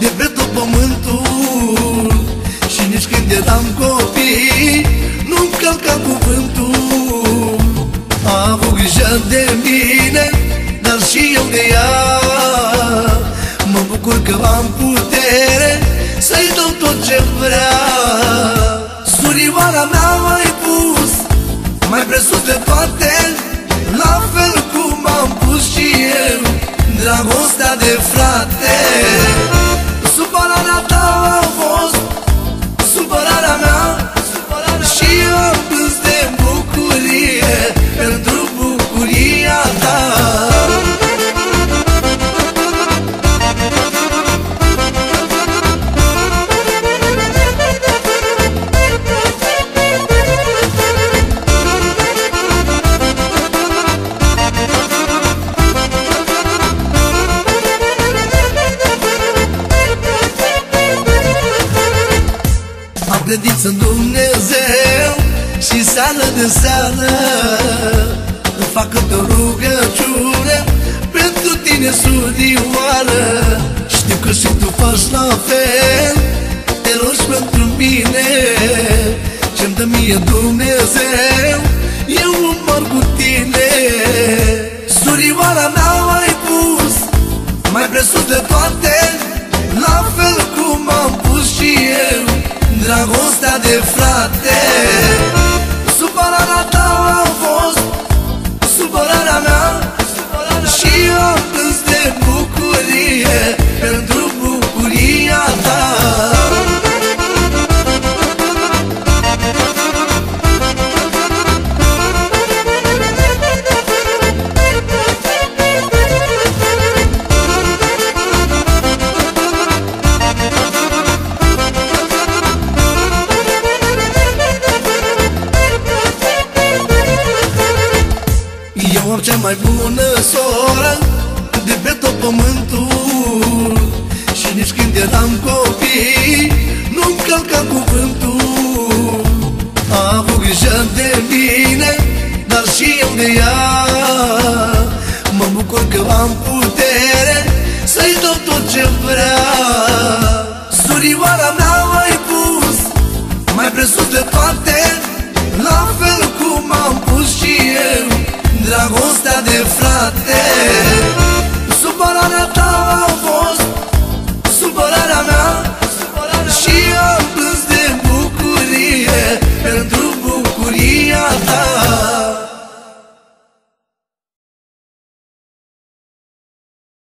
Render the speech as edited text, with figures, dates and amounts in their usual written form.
de pe tot pământul. Și nici când eram copii nu-mi călca cuvântul. A avut grijă de mine, dar și eu de ea. Mă bucur că am putere să-i dau tot ce vrea. Surioara mea m-ai pus mai presus de toate, la fel cum am pus și eu dragostea de frate. Supărarea ta a fost supărarea mea, și eu am plâns de bucurie pentru bucuria ta. Am credință în Dumnezeu și seară de seară îmi fac câte o rugăciune pentru tine, surioară. Știu că și tu faci la fel, te rogi pentru mine. Ce-mi dă mie Dumnezeu, eu umăr cu tine. Surioara mea m-ai pus mai presus de toate, la fel cum am pus și eu dragostea de frate. Supărarea ta a fost supărarea mea, și eu am plâns de bucurie pentru bucuria ta. Eu am cea mai bună soră de pe tot pământul. Și nici când eram copii nu-mi călca cuvântul. A avut grijă de mine, dar și eu de ea. Mă bucur că am putere să-i dau tot ce vrea. Surioara mea m-ai pus mai presus de toate, la fel cum am pus și eu dragostea de frate. Supărarea ta a fost supărarea mea, și am plâns de bucurie pentru bucuria ta.